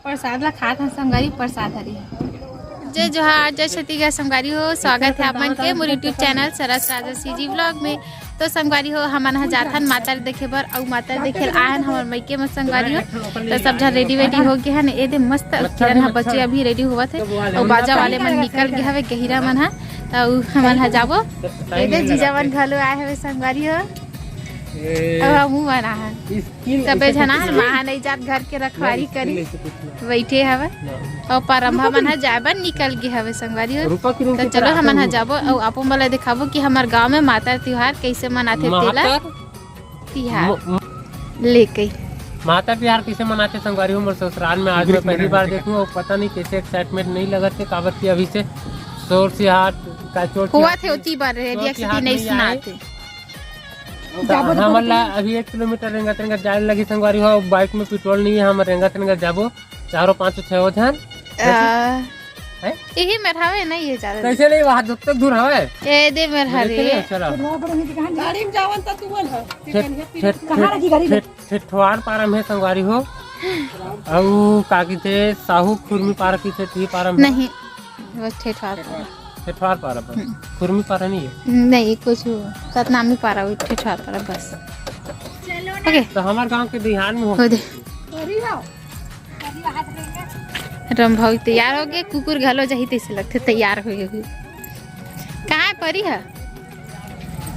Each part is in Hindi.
प्रसाद ला खात हैं संगवारी प्रसाद हरी जय जोहार जय छत्तीसगढ़ संगवारी हो। स्वागत है आप मन के मोर यूट्यूब चैनल सरस राजसी व्लॉग में। तो संगवारी हो हमन ह जाथन माता देखे बर और माता देखे आयन हमर मइके में संगवारी हो। तो सब झन रेडी वेडी हो गए हन एदे मस्त किरण ह बच्चे अभी रेडी होवत है और बाजा वाले मन निकल गए हवे गहिरा मन ह। तो हमन ह जाबो एदे जीजा मन घलो आए हवे संगवारी हो और हमू बना हन सबे झना महा नहीं जात घर के रखवारी करी बैठे हवे और परम्भा मन ह जाबन निकल गए हवे संगवारी हो। तो चलो हमन ह जाबो और आपो मोला दिखाबो कि हमार गांव में माता त्योहार कैसे मनाथे तेला त्योहार लेके माता त्योहार कैसे मनाते संगवारी हो। मोर ससुराल में आज मैं पहली बार देखूं और पता नहीं कैसे एक्साइटमेंट नहीं लगत है काबर की अभी से शोर सिहाट का चोट हुआ थे उती बार रेडियो से नहीं सुनाते। हमला अभी 1 किलोमीटर रेंगत रेंगत जाए लगी संगवारी हो। बाइक में पेट्रोल नहीं है हम रेंगत रेंगत जाबो 4 5 6 जन यही मेरहावे नहीं है ज्यादा कैसे नहीं वहां दूर तक दूर हवे ए दे मेरहावे गाड़ी में जावन त तू बोल कहां रखी गाड़ी ठेठवार पारा में संगवारी हो और काकी थे साहू खुरमी पारा की थे ती पारा नहीं वो ठेठवार पारा पर खुरमी पारा नहीं है नहीं कुछ सतनामी पारा वो ठेठवार पारा बस। ओके तो हमारे गांव के बिहार में हो दे रम भाई तैयार हो गए कुकुर घलो जही तैसे लगते तैयार हो गए। कहाँ है परी है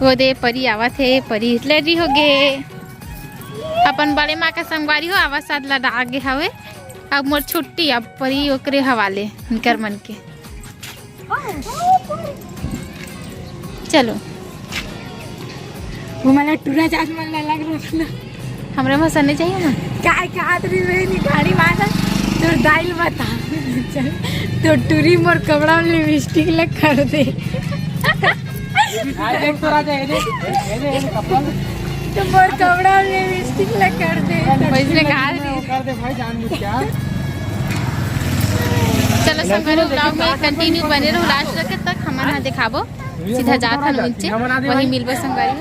वो दे परी आवत है परी रेडी हो गए अपन बड़े माँ का संगवारी हो आवाज साथ लड़ा आगे हवे अब मोर छुट्टी अब परी ओकरे हवाले निकर मन के चलो वो मला टूरा चार्ज मला लग रहा हमरे में सन्ने चाहिए ना काय का तरी मेरी गाड़ी मारा तो दाइल बता चल तो टूरी मोर कपड़ा में लिपस्टिक लग कर दे आज एक तो राजा ये कपड़ा तो मोर कपड़ा में लिपस्टिक लग कर दे पैसे कहा कर दे भाई जान बुझ क्या। चलो संगवारी ब्लॉग में कंटिन्यू बने रहो लास्ट तक हमारा दिखाबो सीधा जात हन नीचे वही मिलबे संगवारी।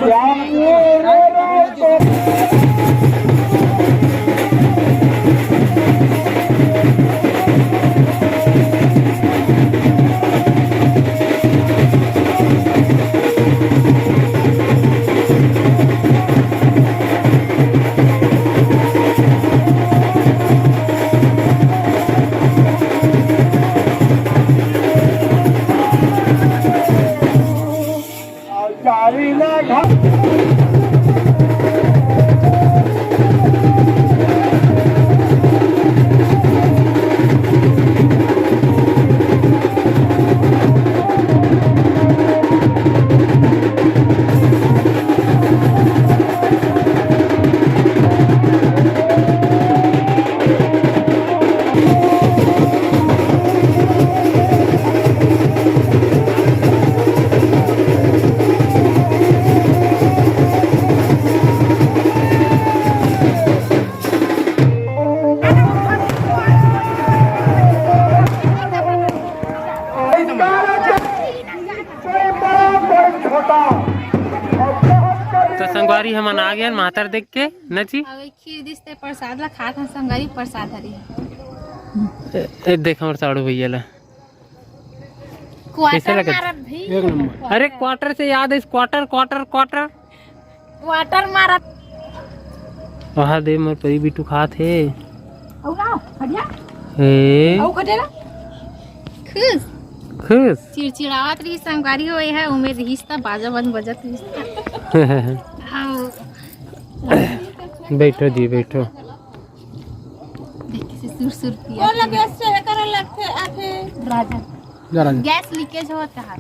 Rani संगवारी हमन आ गए मातर देख के नची अब एक खीर दिसते प्रसाद ला खात हन संगवारी प्रसाद हरी ए देख हमर साड़ू भैया ला कैसे क्वार्टर लगा? मारत भी एक नंबर। अरे क्वार्टर से याद है क्वार्टर क्वार्टर क्वार्टर क्वार्टर मारत वहाँ दे मोर परी बिटू खात है औ ना हटिया हे औ खटेला खुश खुश चिड़चिड़ावत रही संगवारी हो है उमें रहीस त बाजा बन बजत रहीस बैठो जी बैठो देख से सुर पिया ओ लगे से कर लगते आथे राजा गैस लीकेज होत है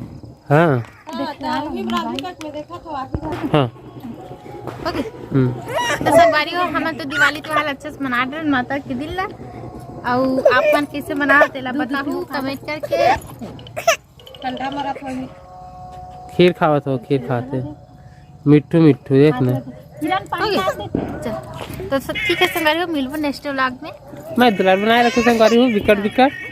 हाँ अभी राधिका में देखा तो आके हाँ ओके तो संगवारी हो हम तो दिवाली त्योहार अच्छे से मना रहे माता के दिन ला और आप मन कैसे मनाओ तेला बताहू कमेंट करके ठंडा मरा थोड़ी खीर खावत हो खीर खाते मिट्ठू मिट्ठू देख ना किरण पानी ओके चल तो सब ठीक है संगवारी हो मिलबो नेक्स्ट व्लॉग में मैं दुलार बनाए रखूँ संगवारी हूँ विकट विकट